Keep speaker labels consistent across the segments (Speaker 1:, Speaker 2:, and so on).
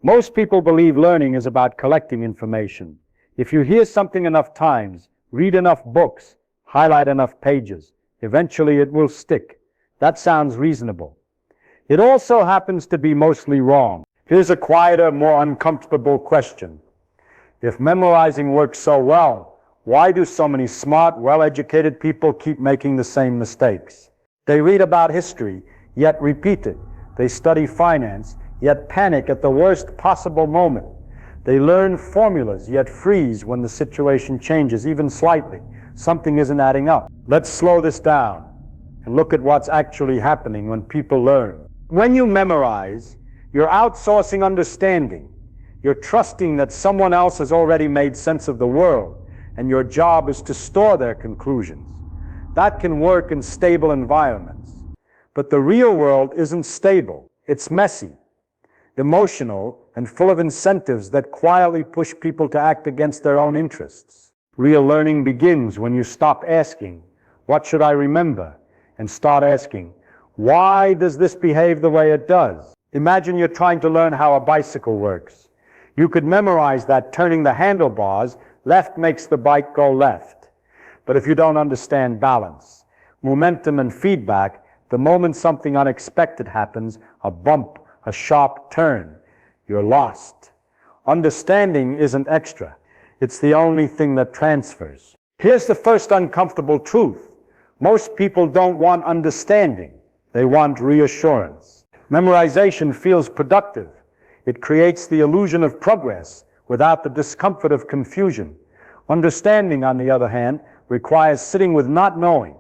Speaker 1: Most people believe learning is about collecting information. If you hear something enough times, read enough books, highlight enough pages, eventually it will stick. That sounds reasonable. It also happens to be mostly wrong. Here's a quieter, more uncomfortable question. If memorizing works so well, why do so many smart, well-educated people keep making the same mistakes? They read about history, yet repeat it. They study finance, yet panic at the worst possible moment. They learn formulas, yet freeze when the situation changes, even slightly. Something isn't adding up. Let's slow this down and look at what's actually happening when people learn. When you memorize, you're outsourcing understanding. You're trusting that someone else has already made sense of the world, and your job is to store their conclusions. That can work in stable environments. But the real world isn't stable. It's messy, emotional, and full of incentives that quietly push people to act against their own interests. Real learning begins when you stop asking, "What should I remember?" and start asking, "Why does this behave the way it does?" Imagine you're trying to learn how a bicycle works. You could memorize that turning the handlebars left makes the bike go left. But if you don't understand balance, momentum, and feedback, the moment something unexpected happens, a bump, a sharp turn, you're lost. Understanding isn't extra. It's the only thing that transfers. Here's the first uncomfortable truth. Most people don't want understanding. They want reassurance. Memorization feels productive. It creates the illusion of progress without the discomfort of confusion. Understanding, on the other hand, requires sitting with not knowing.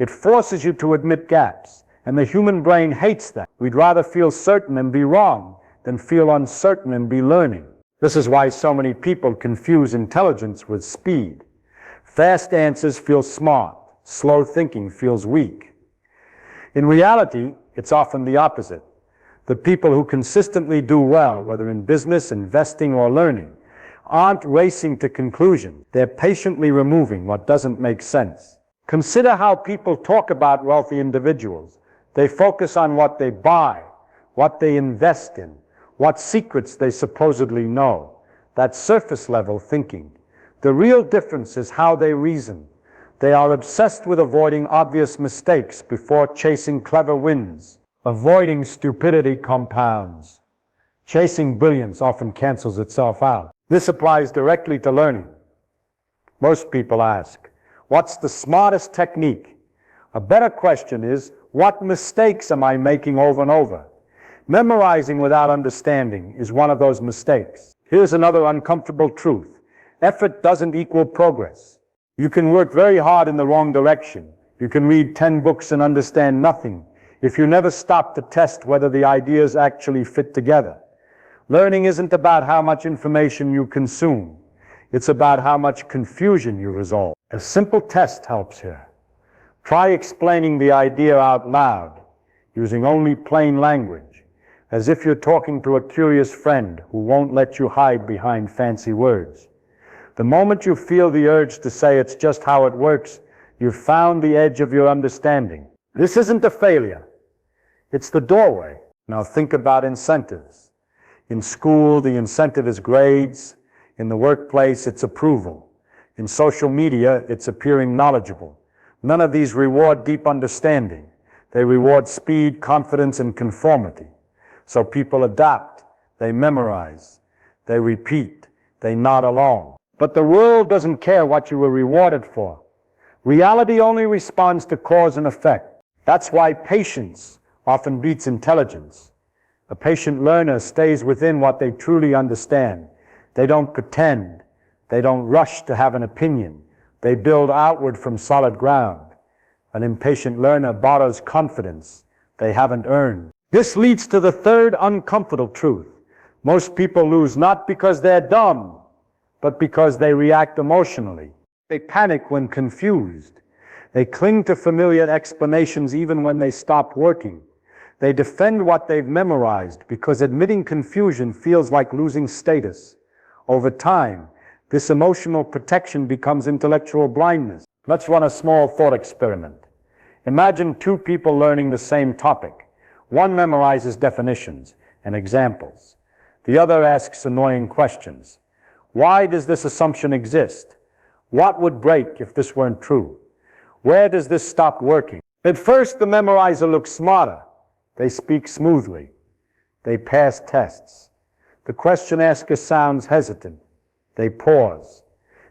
Speaker 1: It forces you to admit gaps, and the human brain hates that. We'd rather feel certain and be wrong than feel uncertain and be learning. This is why so many people confuse intelligence with speed. Fast answers feel smart. Slow thinking feels weak. In reality, it's often the opposite. The people who consistently do well, whether in business, investing, or learning, aren't racing to conclusions. They're patiently removing what doesn't make sense. Consider how people talk about wealthy individuals. They focus on what they buy, what they invest in, what secrets they supposedly know. That's surface-level thinking. The real difference is how they reason. They are obsessed with avoiding obvious mistakes before chasing clever wins. Avoiding stupidity compounds. Chasing brilliance often cancels itself out. This applies directly to learning. Most people ask, "What's the smartest technique?" A better question is, "What mistakes am I making over and over?" Memorizing without understanding is one of those mistakes. Here's another uncomfortable truth. Effort doesn't equal progress. You can work very hard in the wrong direction. You can read 10 books and understand nothing if you never stop to test whether the ideas actually fit together. Learning isn't about how much information you consume. It's about how much confusion you resolve. A simple test helps here. Try explaining the idea out loud, using only plain language, as if you're talking to a curious friend who won't let you hide behind fancy words. The moment you feel the urge to say it's just how it works, you've found the edge of your understanding. This isn't a failure. It's the doorway. Now think about incentives. In school, the incentive is grades. In the workplace, it's approval. In social media, it's appearing knowledgeable. None of these reward deep understanding. They reward speed, confidence, and conformity. So people adapt, they memorize, they repeat, they nod along. But the world doesn't care what you were rewarded for. Reality only responds to cause and effect. That's why patience often beats intelligence. A patient learner stays within what they truly understand. They don't pretend. They don't rush to have an opinion. They build outward from solid ground. An impatient learner borrows confidence they haven't earned. This leads to the third uncomfortable truth. Most people lose not because they're dumb, but because they react emotionally. They panic when confused. They cling to familiar explanations even when they stop working. They defend what they've memorized because admitting confusion feels like losing status. Over time, this emotional protection becomes intellectual blindness. Let's run a small thought experiment. Imagine two people learning the same topic. One memorizes definitions and examples. The other asks annoying questions. Why does this assumption exist? What would break if this weren't true? Where does this stop working? At first, the memorizer looks smarter. They speak smoothly. They pass tests. The question asker sounds hesitant. They pause.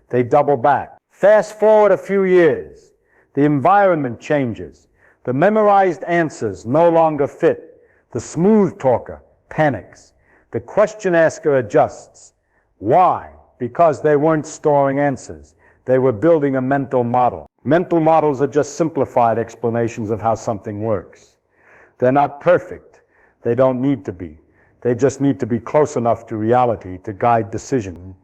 Speaker 1: They double back. Fast forward a few years. The environment changes. The memorized answers no longer fit. The smooth talker panics. The question asker adjusts. Why? Because they weren't storing answers. They were building a mental model. Mental models are just simplified explanations of how something works. They're not perfect. They don't need to be. They just need to be close enough to reality to guide decision.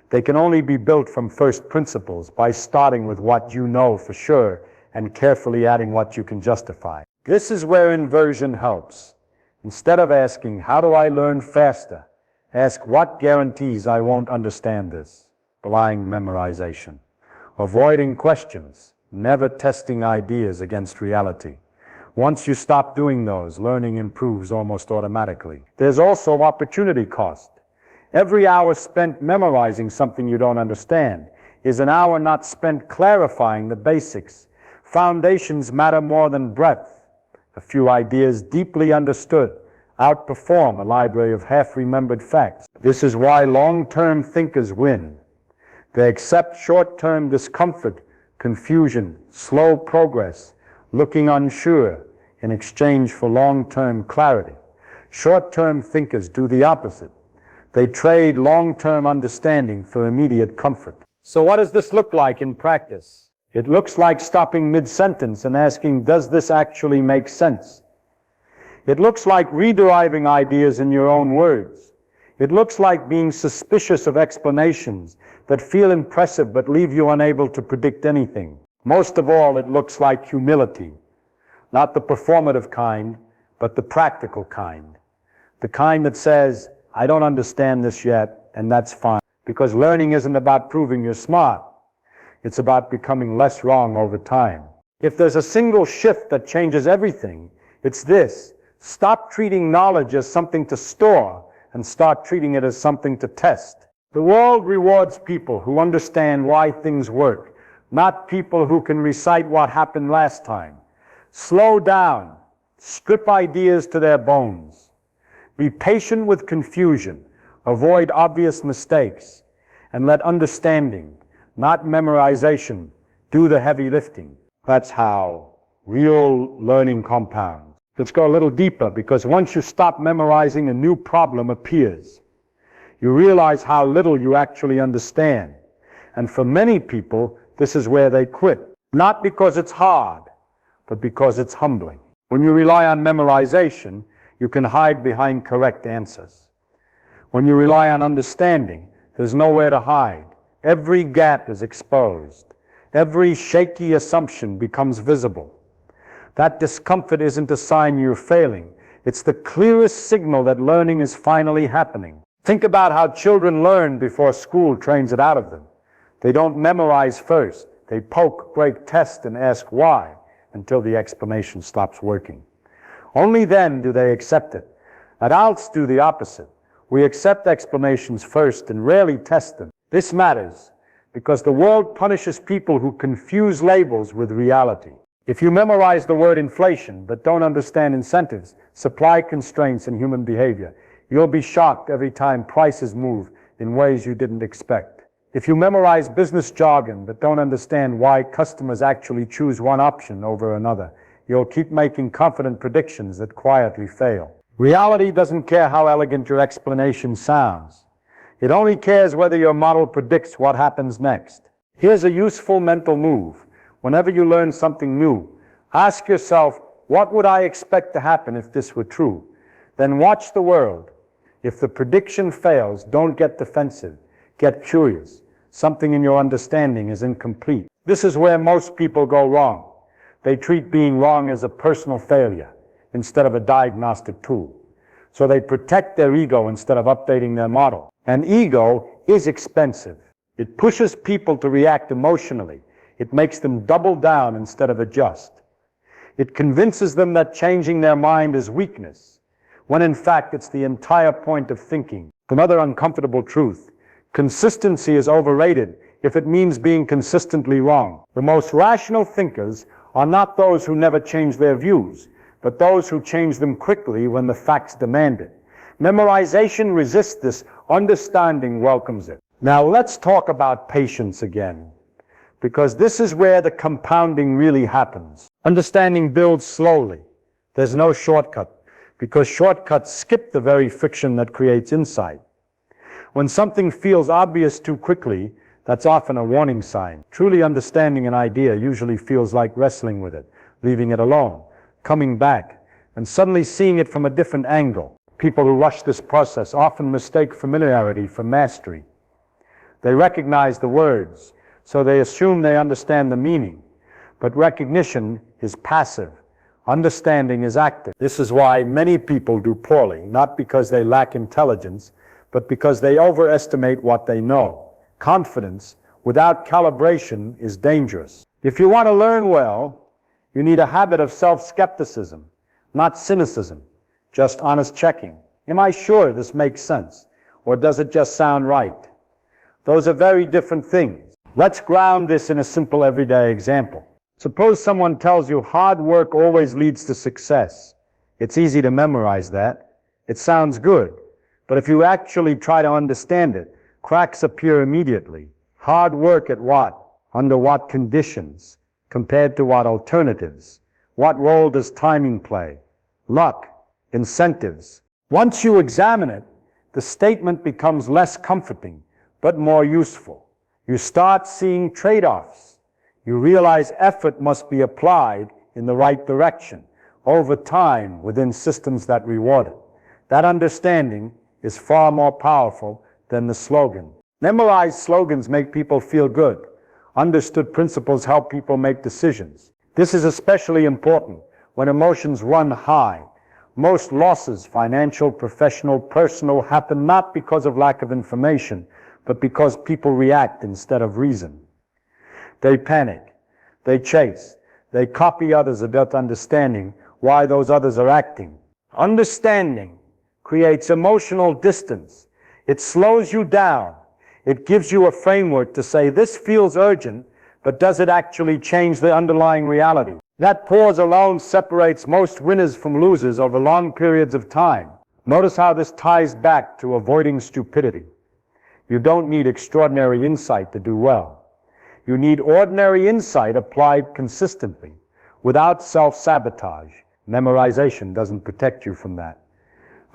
Speaker 1: They can only be built from first principles by starting with what you know for sure and carefully adding what you can justify. This is where inversion helps. Instead of asking, how do I learn faster? Ask, what guarantees I won't understand this? Blind memorization. Avoiding questions, never testing ideas against reality. Once you stop doing those, learning improves almost automatically. There's also opportunity cost. Every hour spent memorizing something you don't understand is an hour not spent clarifying the basics. Foundations matter more than breadth. A few ideas deeply understood outperform a library of half-remembered facts. This is why long-term thinkers win. They accept short-term discomfort, confusion, slow progress, looking unsure in exchange for long-term clarity. Short-term thinkers do the opposite. They trade long-term understanding for immediate comfort. So what does this look like in practice? It looks like stopping mid-sentence and asking, does this actually make sense? It looks like rederiving ideas in your own words. It looks like being suspicious of explanations that feel impressive but leave you unable to predict anything. Most of all, it looks like humility. Not the performative kind, but the practical kind. The kind that says, I don't understand this yet, and that's fine. Because learning isn't about proving you're smart. It's about becoming less wrong over time. If there's a single shift that changes everything, it's this. Stop treating knowledge as something to store and start treating it as something to test. The world rewards people who understand why things work, not people who can recite what happened last time. Slow down. Strip ideas to their bones. Be patient with confusion. Avoid obvious mistakes. And let understanding, not memorization, do the heavy lifting. That's how real learning compounds. Let's go a little deeper, because once you stop memorizing, a new problem appears. You realize how little you actually understand. And for many people, this is where they quit. Not because it's hard, but because it's humbling. When you rely on memorization, you can hide behind correct answers. When you rely on understanding, there's nowhere to hide. Every gap is exposed. Every shaky assumption becomes visible. That discomfort isn't a sign you're failing. It's the clearest signal that learning is finally happening. Think about how children learn before school trains it out of them. They don't memorize first. They poke, break, test, and ask why until the explanation stops working. Only then do they accept it. Adults do the opposite. We accept explanations first and rarely test them. This matters because the world punishes people who confuse labels with reality. If you memorize the word inflation but don't understand incentives, supply constraints, and human behavior, you'll be shocked every time prices move in ways you didn't expect. If you memorize business jargon but don't understand why customers actually choose one option over another, you'll keep making confident predictions that quietly fail. Reality doesn't care how elegant your explanation sounds. It only cares whether your model predicts what happens next. Here's a useful mental move. Whenever you learn something new, ask yourself, what would I expect to happen if this were true? Then watch the world. If the prediction fails, don't get defensive. Get curious. Something in your understanding is incomplete. This is where most people go wrong. They treat being wrong as a personal failure instead of a diagnostic tool. So they protect their ego instead of updating their model. And ego is expensive. It pushes people to react emotionally. It makes them double down instead of adjust. It convinces them that changing their mind is weakness, when in fact it's the entire point of thinking. Another uncomfortable truth: consistency is overrated if it means being consistently wrong. The most rational thinkers are not those who never change their views, but those who change them quickly when the facts demand it. Memorization resists this, understanding welcomes it. Now let's talk about patience again, because this is where the compounding really happens. Understanding builds slowly. There's no shortcut, because shortcuts skip the very friction that creates insight. When something feels obvious too quickly, that's often a warning sign. Truly understanding an idea usually feels like wrestling with it, leaving it alone, coming back, and suddenly seeing it from a different angle. People who rush this process often mistake familiarity for mastery. They recognize the words, so they assume they understand the meaning. But recognition is passive. Understanding is active. This is why many people do poorly, not because they lack intelligence, but because they overestimate what they know. Confidence without calibration is dangerous. If you want to learn well, you need a habit of self-skepticism, not cynicism, just honest checking. Am I sure this makes sense? Or does it just sound right? Those are very different things. Let's ground this in a simple everyday example. Suppose someone tells you hard work always leads to success. It's easy to memorize that. It sounds good. But if you actually try to understand it, cracks appear immediately. Hard work at what? Under what conditions? Compared to what alternatives? What role does timing play? Luck? Incentives? Once you examine it, the statement becomes less comforting, but more useful. You start seeing trade-offs. You realize effort must be applied in the right direction, over time, within systems that reward it. That understanding is far more powerful than the slogan. Memorized slogans make people feel good. Understood principles help people make decisions. This is especially important when emotions run high. Most losses, financial, professional, personal, happen not because of lack of information, but because people react instead of reason. They panic, they chase, they copy others without understanding why those others are acting. Understanding creates emotional distance. It slows you down. It gives you a framework to say, this feels urgent, but does it actually change the underlying reality? That pause alone separates most winners from losers over long periods of time. Notice how this ties back to avoiding stupidity. You don't need extraordinary insight to do well. You need ordinary insight applied consistently, without self-sabotage. Memorization doesn't protect you from that.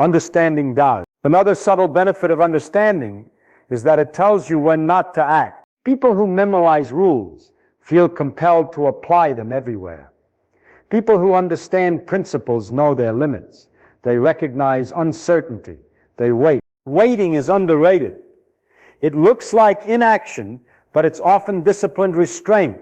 Speaker 1: Understanding does. Another subtle benefit of understanding is that it tells you when not to act. People who memorize rules feel compelled to apply them everywhere. People who understand principles know their limits. They recognize uncertainty. They wait. Waiting is underrated. It looks like inaction, but it's often disciplined restraint.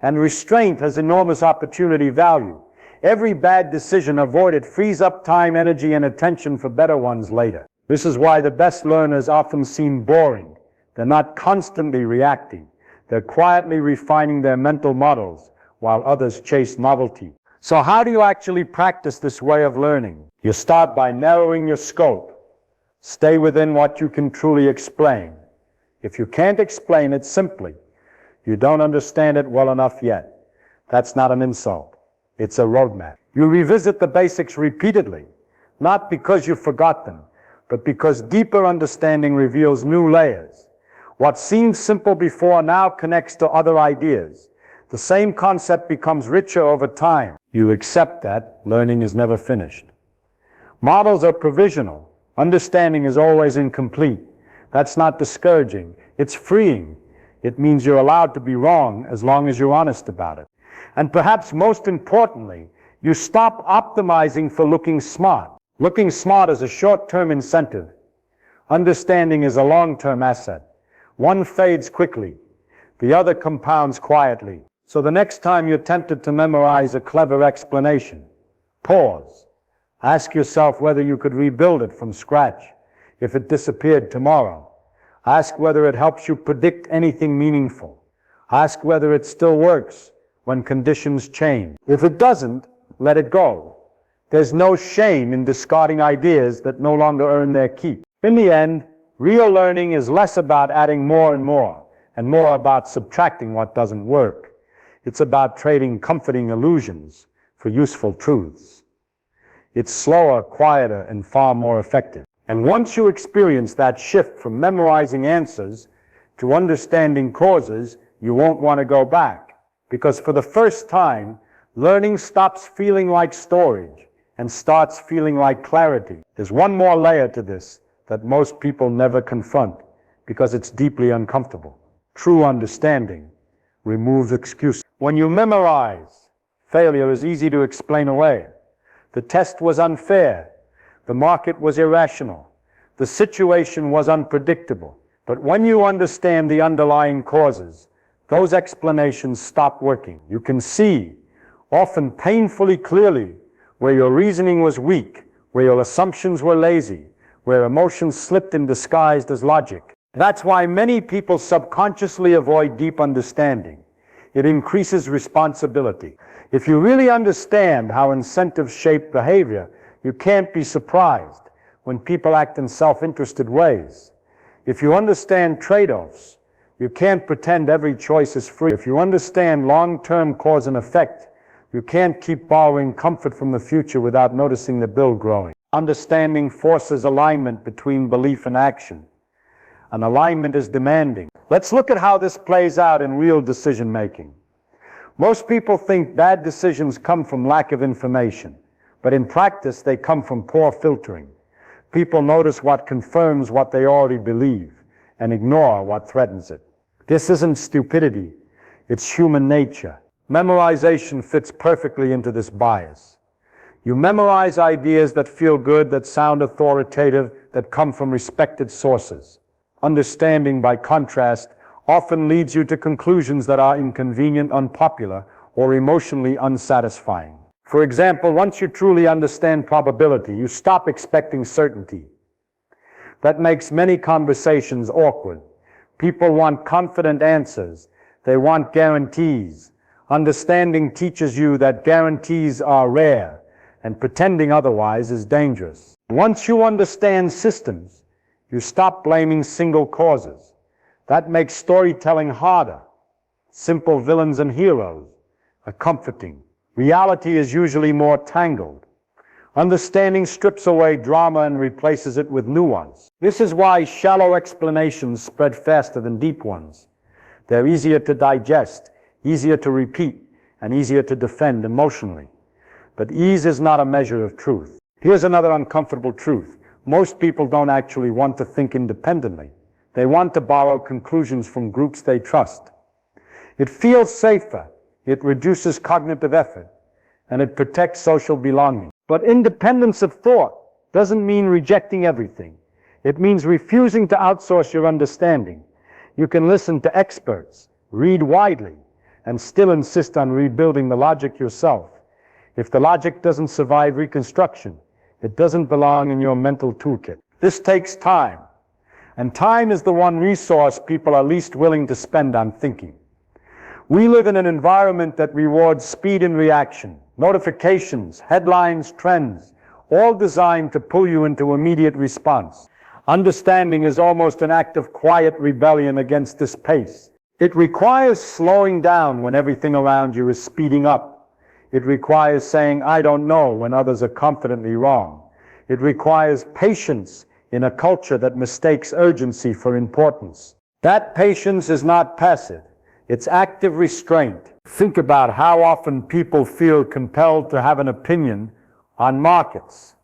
Speaker 1: And restraint has enormous opportunity value. Every bad decision avoided frees up time, energy, and attention for better ones later. This is why the best learners often seem boring. They're not constantly reacting. They're quietly refining their mental models while others chase novelty. So how do you actually practice this way of learning? You start by narrowing your scope. Stay within what you can truly explain. If you can't explain it simply, you don't understand it well enough yet. That's not an insult. It's a roadmap. You revisit the basics repeatedly, not because you forgot them, but because deeper understanding reveals new layers. What seemed simple before now connects to other ideas. The same concept becomes richer over time. You accept that learning is never finished. Models are provisional. Understanding is always incomplete. That's not discouraging. It's freeing. It means you're allowed to be wrong as long as you're honest about it. And perhaps most importantly, you stop optimizing for looking smart. Looking smart is a short-term incentive. Understanding is a long-term asset. One fades quickly. The other compounds quietly. So the next time you're tempted to memorize a clever explanation, pause. Ask yourself whether you could rebuild it from scratch if it disappeared tomorrow. Ask whether it helps you predict anything meaningful. Ask whether it still works when conditions change. If it doesn't, let it go. There's no shame in discarding ideas that no longer earn their keep. In the end, real learning is less about adding more and more about subtracting what doesn't work. It's about trading comforting illusions for useful truths. It's slower, quieter, and far more effective. And once you experience that shift from memorizing answers to understanding causes, you won't want to go back. Because for the first time, learning stops feeling like storage and starts feeling like clarity. There's one more layer to this that most people never confront because it's deeply uncomfortable. True understanding removes excuses. When you memorize, failure is easy to explain away. The test was unfair. The market was irrational. The situation was unpredictable. But when you understand the underlying causes, those explanations stop working. You can see, often painfully clearly, where your reasoning was weak, where your assumptions were lazy, where emotions slipped in disguised as logic. That's why many people subconsciously avoid deep understanding. It increases responsibility. If you really understand how incentives shape behavior, you can't be surprised when people act in self-interested ways. If you understand trade-offs, you can't pretend every choice is free. If you understand long-term cause and effect, you can't keep borrowing comfort from the future without noticing the bill growing. Understanding forces alignment between belief and action. And alignment is demanding. Let's look at how this plays out in real decision-making. Most people think bad decisions come from lack of information, but in practice they come from poor filtering. People notice what confirms what they already believe and ignore what threatens it. This isn't stupidity, it's human nature. Memorization fits perfectly into this bias. You memorize ideas that feel good, that sound authoritative, that come from respected sources. Understanding, by contrast, often leads you to conclusions that are inconvenient, unpopular, or emotionally unsatisfying. For example, once you truly understand probability, you stop expecting certainty. That makes many conversations awkward. People want confident answers. They want guarantees. Understanding teaches you that guarantees are rare, and pretending otherwise is dangerous. Once you understand systems, you stop blaming single causes. That makes storytelling harder. Simple villains and heroes are comforting. Reality is usually more tangled. Understanding strips away drama and replaces it with nuance. This is why shallow explanations spread faster than deep ones. They're easier to digest, easier to repeat, and easier to defend emotionally. But ease is not a measure of truth. Here's another uncomfortable truth. Most people don't actually want to think independently. They want to borrow conclusions from groups they trust. It feels safer, it reduces cognitive effort, and it protects social belonging. But independence of thought doesn't mean rejecting everything. It means refusing to outsource your understanding. You can listen to experts, read widely, and still insist on rebuilding the logic yourself. If the logic doesn't survive reconstruction, it doesn't belong in your mental toolkit. This takes time, and time is the one resource people are least willing to spend on thinking. We live in an environment that rewards speed and reaction, notifications, headlines, trends, all designed to pull you into immediate response. Understanding is almost an act of quiet rebellion against this pace. It requires slowing down when everything around you is speeding up. It requires saying, "I don't know," when others are confidently wrong. It requires patience in a culture that mistakes urgency for importance. That patience is not passive. It's active restraint. Think about how often people feel compelled to have an opinion on markets,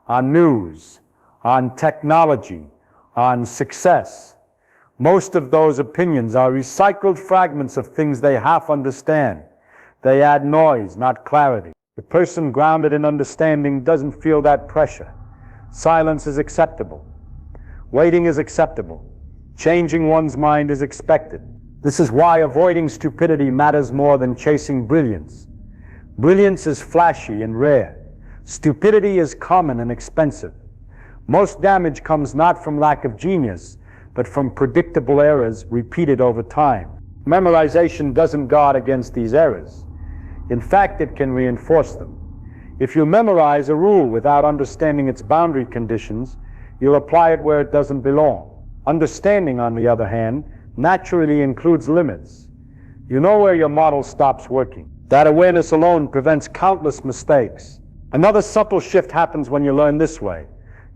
Speaker 1: on news, on technology, on success. Most of those opinions are recycled fragments of things they half understand. They add noise, not clarity. The person grounded in understanding doesn't feel that pressure. Silence is acceptable. Waiting is acceptable. Changing one's mind is expected. This is why avoiding stupidity matters more than chasing brilliance. Brilliance is flashy and rare. Stupidity is common and expensive. Most damage comes not from lack of genius, but from predictable errors repeated over time. Memorization doesn't guard against these errors. In fact, it can reinforce them. If you memorize a rule without understanding its boundary conditions, You'll apply it where it doesn't belong. Understanding, on the other hand, naturally includes limits. You know where your model stops working. That awareness alone prevents countless mistakes. Another subtle shift happens when you learn this way.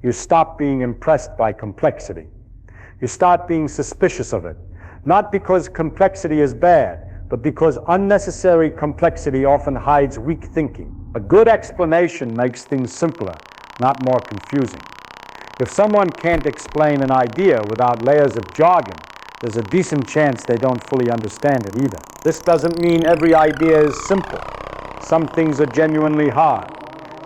Speaker 1: You stop being impressed by complexity. You start being suspicious of it. Not because complexity is bad, but because unnecessary complexity often hides weak thinking. A good explanation makes things simpler, not more confusing. If someone can't explain an idea without layers of jargon, there's a decent chance they don't fully understand it either. This doesn't mean every idea is simple. Some things are genuinely hard.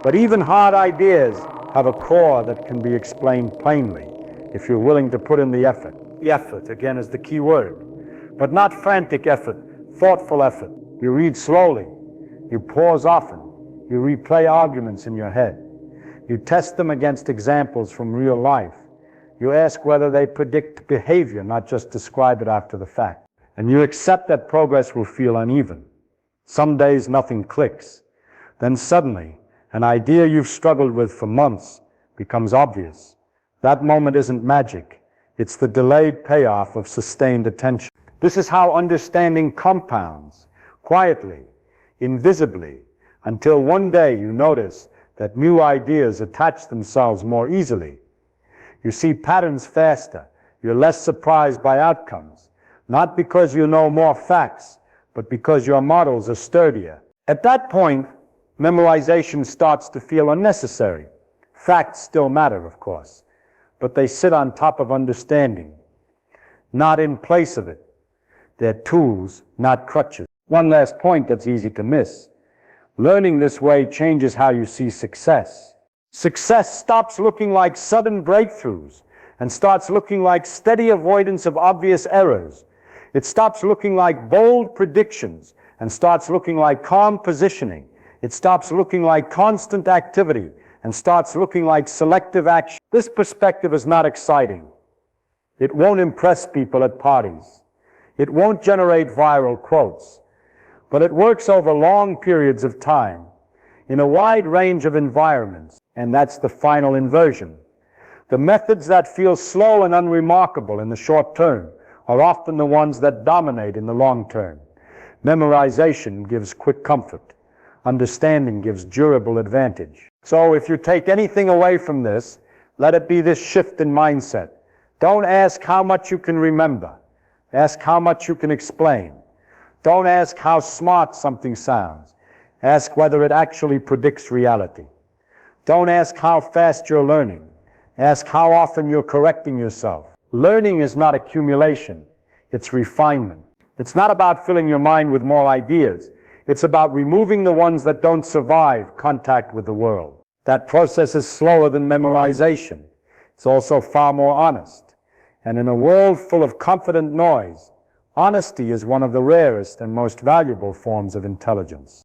Speaker 1: But even hard ideas have a core that can be explained plainly if you're willing to put in the effort. The effort, again, is the key word. But not frantic effort, thoughtful effort. You read slowly. You pause often. You replay arguments in your head. You test them against examples from real life. You ask whether they predict behavior, not just describe it after the fact. And you accept that progress will feel uneven. Some days nothing clicks. Then suddenly, an idea you've struggled with for months becomes obvious. That moment isn't magic. It's the delayed payoff of sustained attention. This is how understanding compounds, quietly, invisibly, until one day you notice that new ideas attach themselves more easily. You see patterns faster. You're less surprised by outcomes. Not because you know more facts, but because your models are sturdier. At that point, memorization starts to feel unnecessary. Facts still matter, of course, but they sit on top of understanding, not in place of it. They're tools, not crutches. One last point that's easy to miss. Learning this way changes how you see success. Success stops looking like sudden breakthroughs and starts looking like steady avoidance of obvious errors. It stops looking like bold predictions and starts looking like calm positioning. It stops looking like constant activity and starts looking like selective action. This perspective is not exciting. It won't impress people at parties. It won't generate viral quotes. But it works over long periods of time, in a wide range of environments, and that's the final inversion. The methods that feel slow and unremarkable in the short term are often the ones that dominate in the long term. Memorization gives quick comfort. Understanding gives durable advantage. So if you take anything away from this, let it be this shift in mindset. Don't ask how much you can remember. Ask how much you can explain. Don't ask how smart something sounds. Ask whether it actually predicts reality. Don't ask how fast you're learning. Ask how often you're correcting yourself. Learning is not accumulation. It's refinement. It's not about filling your mind with more ideas. It's about removing the ones that don't survive contact with the world. That process is slower than memorization. It's also far more honest. And in a world full of confident noise, honesty is one of the rarest and most valuable forms of intelligence.